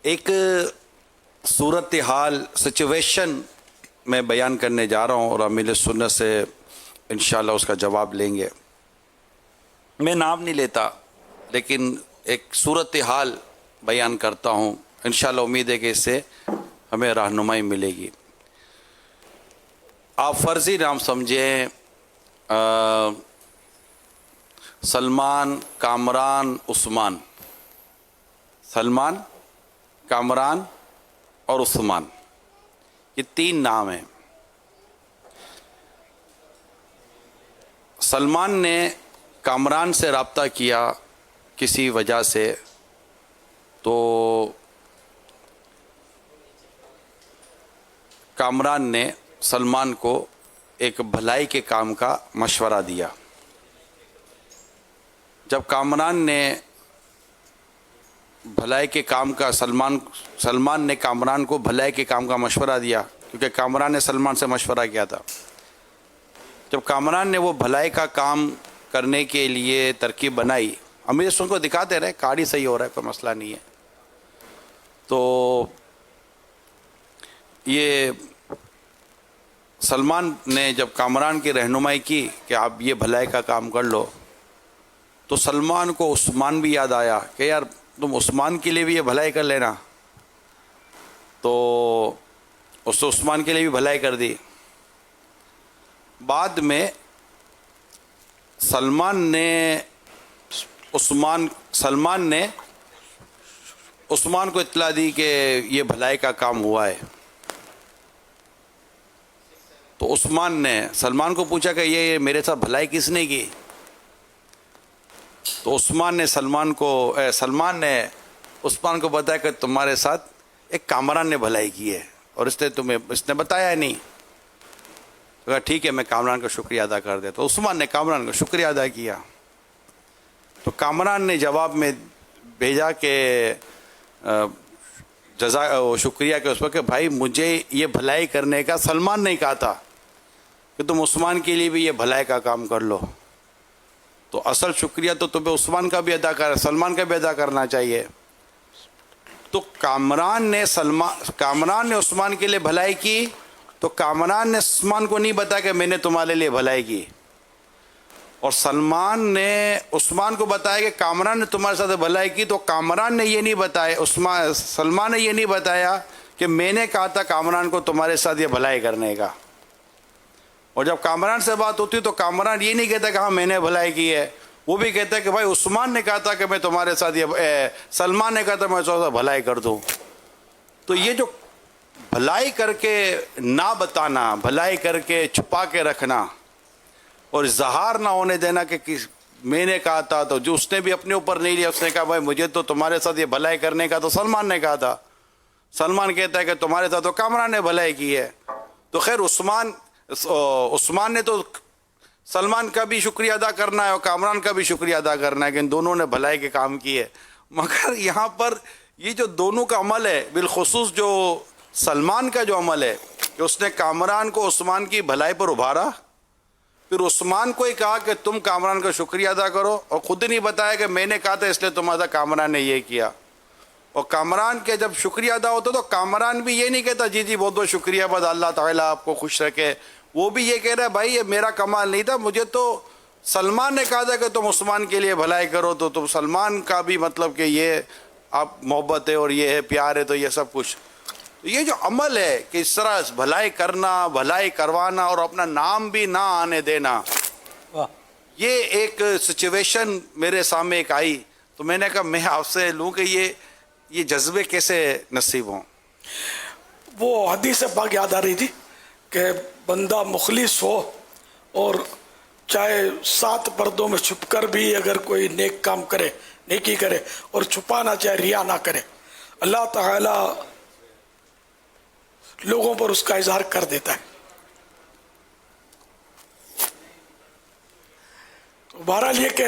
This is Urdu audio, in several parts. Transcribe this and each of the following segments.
ایک صورتحال سچویشن میں بیان کرنے جا رہا ہوں اور امیل سنت سے انشاءاللہ اس کا جواب لیں گے. میں نام نہیں لیتا لیکن ایک صورتحال بیان کرتا ہوں. انشاءاللہ امید ہے کہ اس سے ہمیں رہنمائی ملے گی. آپ فرضی نام سمجھیں سلمان، کامران، عثمان. سلمان، کامران اور عثمان، یہ تین نام ہیں. سلمان نے کامران سے رابطہ کیا کسی وجہ سے، تو کامران نے سلمان کو ایک بھلائی کے کام کا مشورہ دیا. جب کامران نے بھلائی کے کام کا سلمان نے کامران کو بھلائی کے کام کا مشورہ دیا، کیونکہ کامران نے سلمان سے مشورہ کیا تھا. جب کامران نے وہ بھلائی کا کام کرنے کے لیے ترکیب بنائی، امیر سن کو دکھاتے رہے کاڑی صحیح ہو رہا ہے، کوئی مسئلہ نہیں ہے. تو یہ سلمان نے جب کامران کی رہنمائی کی کہ آپ یہ بھلائی کا کام کر لو، تو سلمان کو عثمان بھی یاد آیا کہ یار تم عثمان کے لیے بھی یہ بھلائی کر لینا. تو اس نے عثمان کے لیے بھی بھلائی کر دی. بعد میں سلمان نے عثمان کو اطلاع دی کہ یہ بھلائی کا کام ہوا ہے. تو عثمان نے سلمان کو پوچھا کہ یہ میرے ساتھ بھلائی کس نے کی؟ تو عثمان نے عثمان کو بتایا کہ تمہارے ساتھ ایک کامران نے بھلائی کی ہے اور اس نے بتایا نہیں. تو کہا ٹھیک ہے میں کامران کا شکریہ ادا کر دیتا. تو عثمان نے کامران کا شکریہ ادا کیا. تو کامران نے جواب میں بھیجا کہ شکریہ کہ اس پر کہ بھائی مجھے یہ بھلائی کرنے کا سلمان نے کہا تھا کہ تم عثمان کے لیے بھی یہ بھلائی کا کام کر لو. تو اصل شکریہ تو تمہیں عثمان کا بھی سلمان کا بھی ادا کرنا چاہیے. تو کامران نے عثمان کے لیے بھلائی کی، تو کامران نے عثمان کو نہیں بتایا کہ میں نے تمہارے لیے بھلائی کی، اور سلمان نے عثمان کو بتایا کہ کامران نے تمہارے ساتھ بھلائی کی. تو کامران نے یہ نہیں بتایا، سلمان نے یہ نہیں بتایا کہ میں نے کہا تھا کامران کو تمہارے ساتھ یہ بھلائی کرنے کا. اور جب کامران سے بات ہوتی تو کامران یہ نہیں کہتا کہ ہاں میں نے بھلائی کی ہے، وہ بھی کہتا ہے کہ بھائی عثمان نے کہا تھا کہ میں تمہارے ساتھ سلمان نے کہا تھا میں تمہارے ساتھ بھلائی کر دوں. تو یہ جو بھلائی کر کے نہ بتانا، بھلائی کر کے چھپا کے رکھنا اور اظہار نہ ہونے دینا کہ میں نے کہا تھا، تو جو اس نے بھی اپنے اوپر نہیں لیا. اس نے کہا بھائی مجھے تو تمہارے ساتھ یہ بھلائی کرنے کا تو سلمان نے کہا تھا. سلمان کہتا ہے کہ تمہارے ساتھ تو کامران نے بھلائی کی ہے. تو خیر عثمان نے تو سلمان کا بھی شکریہ ادا کرنا ہے اور کامران کا بھی شکریہ ادا کرنا ہے کہ ان دونوں نے بھلائی کے کام کیے. مگر یہاں پر یہ جو دونوں کا عمل ہے، بالخصوص جو سلمان کا جو عمل ہے کہ اس نے کامران کو عثمان کی بھلائی پر ابھارا، پھر عثمان کو ہی کہا کہ تم کامران کا شکریہ ادا کرو، اور خود ہی نہیں بتایا کہ میں نے کہا تھا اس لیے تمہارا کامران نے یہ کیا. اور کامران کے جب شکریہ ادا ہوتا تو کامران بھی یہ نہیں کہتا جی بہت بہت شکریہ بس اللہ تعالیٰ آپ کو خوش رکھے. وہ بھی یہ کہہ رہا ہے بھائی یہ میرا کمال نہیں تھا، مجھے تو سلمان نے کہا تھا کہ تم عثمان کے لیے بھلائی کرو، تو تم سلمان کا بھی مطلب کہ یہ آپ محبت ہے اور یہ ہے پیار ہے، تو یہ سب کچھ. یہ جو عمل ہے کہ اس طرح بھلائی کرنا، بھلائی کروانا اور اپنا نام بھی نہ آنے دینا، یہ ایک سچویشن میرے سامنے ایک آئی. تو میں نے کہا میں آپ سے لوں کہ یہ جذبے کیسے نصیب ہوں. وہ حدیث پاک یاد آ رہی تھی کہ بندہ مخلص ہو اور چاہے 7 پردوں میں چھپ کر بھی اگر کوئی نیک کام کرے، نیکی کرے اور چھپانا چاہے ریا نہ کرے، اللہ تعالی لوگوں پر اس کا اظہار کر دیتا ہے. بہرحال یہ کہ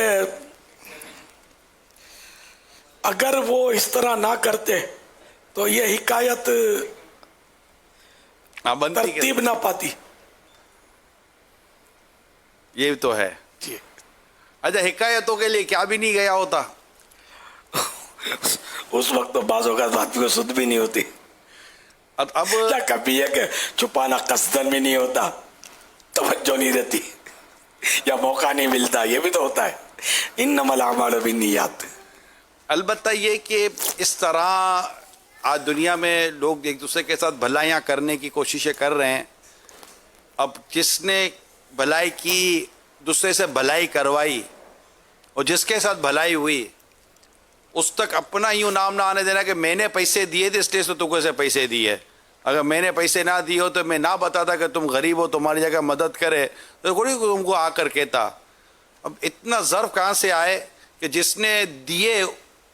اگر وہ اس طرح نہ کرتے تو یہ حکایت ترتیب نہ پاتی. یہ تو ہے. جی اچھا حکایتوں کے لیے کیا بھی نہیں گیا ہوتا؟ اس وقت تو بعض اوقات آدمی کو سود بھی نہیں ہوتی، اب یا کبھی ہے کہ چھپانا قصدن بھی نہیں ہوتا، توجہ نہیں رہتی یا موقع نہیں ملتا، یہ بھی تو ہوتا ہے. انما الاعمال بالنیات. البتہ یہ کہ اس طرح آج دنیا میں لوگ ایک دوسرے کے ساتھ بھلائیاں کرنے کی کوششیں کر رہے ہیں. اب جس نے بھلائی کی دوسرے سے بھلائی کروائی اور جس کے ساتھ بھلائی ہوئی اس تک اپنا یوں نام نہ آنے دینا کہ میں نے پیسے دیے تھے اس لیے تو کو سے پیسے دیے. اگر میں نے پیسے نہ دیے ہو تو میں نہ بتاتا کہ تم غریب ہو تمہاری جگہ مدد کرے تو کوئی تم کو آ کر کہتا. اب اتنا ظرف کہاں سے آئے کہ جس نے دیے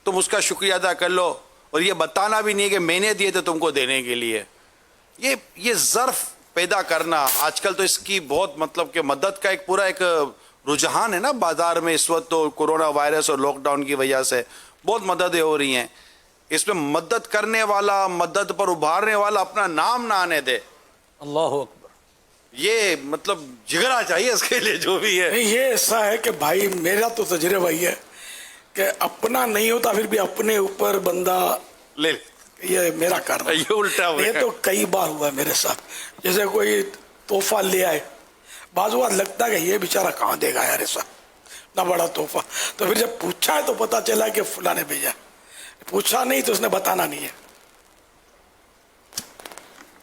تم اس کا شکریہ ادا کر لو اور یہ بتانا بھی نہیں ہے کہ میں نے دیے تھے تم کو دینے کے لیے. یہ ظرف پیدا کرنا آج کل تو اس کی بہت مطلب کہ مدد کا ایک پورا ایک رجحان ہے نا بازار میں اس وقت. تو کورونا وائرس اور لاک ڈاؤن کی وجہ سے بہت مددیں ہو رہی ہیں. اس میں مدد کرنے والا مدد پر ابھارنے والا اپنا نام نہ آنے دے. اللہ اکبر. یہ مطلب جگرا چاہیے اس کے لیے جو بھی ہے. نہیں، یہ ایسا ہے کہ بھائی میرا تو تجربہ یہ ہے کہ اپنا نہیں ہوتا پھر بھی اپنے اوپر بندہ لے یہ میرا کرنا. یہ الٹا ہوا یہ تو کئی بار ہوا ہے میرے ساتھ. جیسے کوئی تحفہ لے آئے، بعض اوقات لگتا ہے کہ یہ بیچارہ کہاں دے گا یار ایسا نہ بڑا تحفہ. تو پھر جب پوچھا ہے تو پتا چلا کہ فلاں نے بھیجا. پوچھا نہیں تو اس نے بتانا نہیں ہے.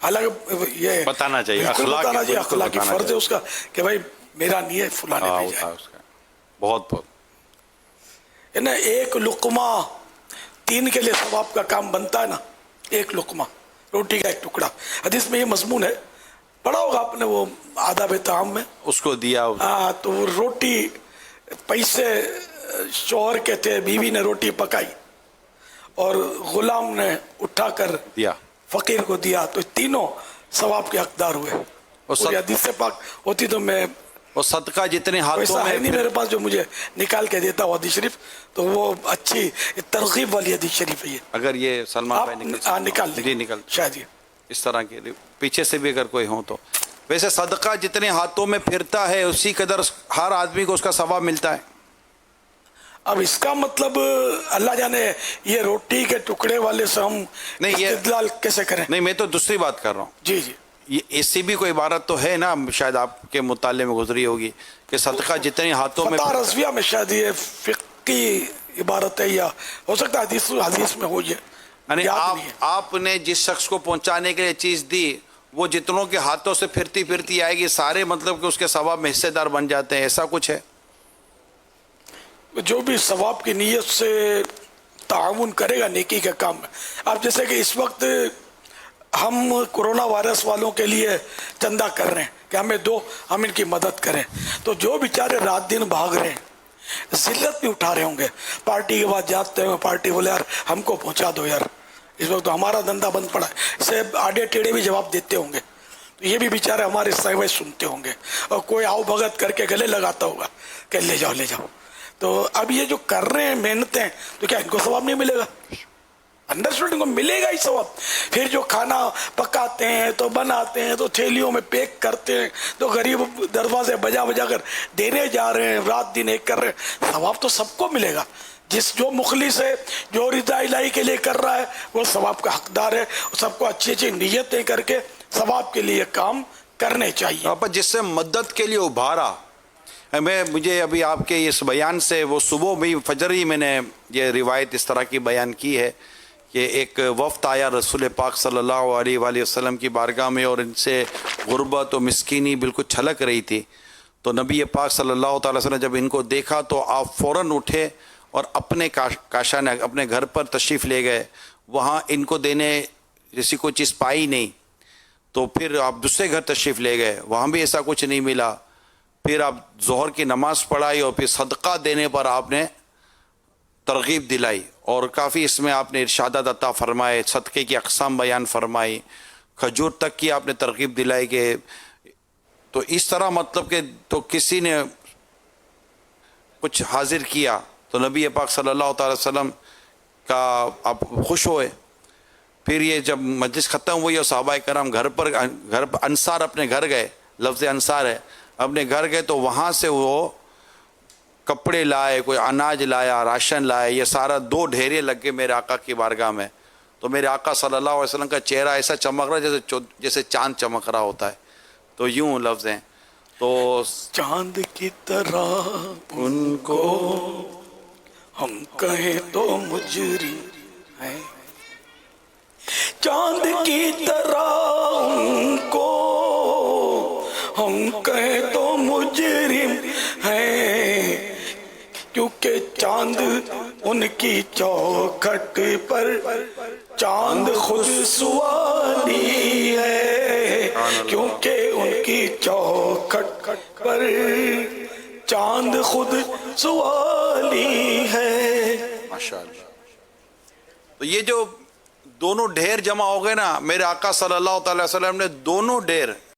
حالانکہ یہ بتانا چاہیے، بالکل اخلاق بتانا چاہیے، بالکل اخلاقی بتانا فرض ہے چاہیے. اس کا کہ بھائی میرا نہیں ہے فلاں نے بھیجا ہے. اس کا بہت نا ایک لقمہ 3 کے لیے ثواب کا کام بنتا ہے نا. ایک لقمہ روٹی کا ایک ٹکڑا. حدیث میں یہ مضمون ہے، پڑھا ہوگا آپ نے وہ آداب طعام میں. اس کو دیا. ہاں، تو وہ روٹی پیسے شوہر کے تھے، بیوی نے روٹی پکائی اور غلام نے اٹھا کر دیا فقیر کو دیا، تو تینوں ثواب کے حقدار ہوئے. پوری حدیث سے پاک ہوتی تو میں اور صدقہ جتنے ہاتھوں ایسا ہے نہیں میں میرے پاس جو مجھے نکال کے دیتا ہو حدیث شریف، تو وہ اچھی ترغیب والی حدیث شریف ہے. یہ اگر یہ سلمان بھائی نکال جی نکل شاید یہ اس طرح کے پیچھے سے بھی اگر کوئی ہو تو. ویسے صدقہ جتنے ہاتھوں میں پھرتا ہے اسی قدر ہر آدمی کو اس کا ثواب ملتا ہے. اب اس کا مطلب اللہ جانے یہ روٹی کے ٹکڑے والے سے ہم استدلال کیسے کریں. نہیں، میں تو دوسری بات کر رہا ہوں. جی جی، یہ ایسی بھی کوئی عبارت تو ہے نا، شاید آپ کے مطالعے میں گزری ہوگی کہ صدقہ جتنے ہاتھوں میں فتح رضویہ میں شاید یہ فقہی عبارت ہے، یا ہو سکتا ہے حدیث میں ہو. یہ یعنی یاد نہیں ہے. آپ نے جس شخص کو پہنچانے کے لیے چیز دی وہ جتنوں کے ہاتھوں سے پھرتی پھرتی آئے گی سارے مطلب کہ اس کے ثواب میں حصے دار بن جاتے ہیں، ایسا کچھ ہے؟ جو بھی ثواب کی نیت سے تعاون کرے گا نیکی کے کام میں. اب جیسے کہ اس وقت ہم کورونا وائرس والوں کے لیے چندہ کر رہے ہیں کہ ہمیں دو، ہم ان کی مدد کریں. تو جو بیچارے رات دن بھاگ رہے ہیں ذلت بھی اٹھا رہے ہوں گے، پارٹی کے بعد جاتے ہیں، پارٹی بولے یار ہم کو پہنچا دو یار، اس وقت تو ہمارا دھندا بند پڑا ہے. اسے آڈے ٹیڑے بھی جواب دیتے ہوں گے. تو یہ بھی بیچارے ہمارے سائے سنتے ہوں گے اور کوئی آؤ بھگت کر کے گلے لگاتا ہوگا کہ لے جاؤ لے جاؤ. تو اب یہ جو کر رہے ہیں محنتیں، تو کیا ان کو ثواب نہیں ملے گا؟ انڈرسٹوڈ، ان کو ملے گا ہی ثواب. پھر جو کھانا پکاتے ہیں تو بناتے ہیں تو تھیلیوں میں پیک کرتے ہیں تو غریب دروازے بجا بجا کر دینے جا رہے ہیں، رات دن ایک کر رہے ہیں. ثواب تو سب کو ملے گا. جو مخلص ہے، جو رضا الہی کے لیے کر رہا ہے، وہ ثواب کا حقدار ہے. سب کو اچھی اچھی نیتیں کر کے ثواب کے لیے کام کرنے چاہیے. جس سے مدد کے لیے ابھارا. مجھے ابھی آپ کے اس بیان سے وہ صبح بھی فجر ہی میں نے یہ روایت اس طرح کی بیان کی ہے کہ ایک وفد آیا رسول پاک صلی اللہ علیہ وآلہ وسلم کی بارگاہ میں اور ان سے غربت و مسکینی بالکل چھلک رہی تھی. تو نبی پاک صلی اللہ تعالی وسلم نے جب ان کو دیکھا تو آپ فوراً اٹھے اور اپنے کاشانے اپنے گھر پر تشریف لے گئے. وہاں ان کو دینے جیسی کوئی چیز پائی نہیں. تو پھر آپ دوسرے گھر تشریف لے گئے، وہاں بھی ایسا کچھ نہیں ملا. پھر آپ ظہر کی نماز پڑھائی اور پھر صدقہ دینے پر آپ نے ترغیب دلائی اور کافی اس میں آپ نے ارشادات عطا فرمائے، صدقے کی اقسام بیان فرمائی، کھجور تک کی آپ نے ترغیب دلائی. کہ تو اس طرح مطلب کہ تو کسی نے کچھ حاضر کیا تو نبی پاک صلی اللہ تعالی وسلم کا آپ خوش ہوئے. پھر یہ جب مجلس ختم ہوئی اور صحابہ کرام گھر پر انصار اپنے گھر گئے، لفظ انصار ہے، اپنے گھر گئے تو وہاں سے وہ کپڑے لائے, کوئی اناج لایا, راشن لائے, یہ سارا 2 ڈھیرے لگ کے میرے آقا کی بارگاہ میں. تو میرے آقا صلی اللہ علیہ وسلم کا چہرہ ایسا چمک رہا جیسے چاند چمک رہا ہوتا ہے. تو یوں لفظ ہیں, تو چاند کی طرح ان کو ہم کہیں تو مجرم ہیں, چاند کی طرح ان کو ہم کہیں تو مجرم ہیں, کیونکہ چاند ان کی چوکھٹ پر چاند خود سوالی ہے, کیونکہ ان کی چوکھٹ پر چاند خود سوالی ہے. ماشاءاللہ. تو یہ جو دونوں ڈھیر جمع ہو گئے نا, میرے آقا صلی اللہ تعالی وسلم نے دونوں ڈھیر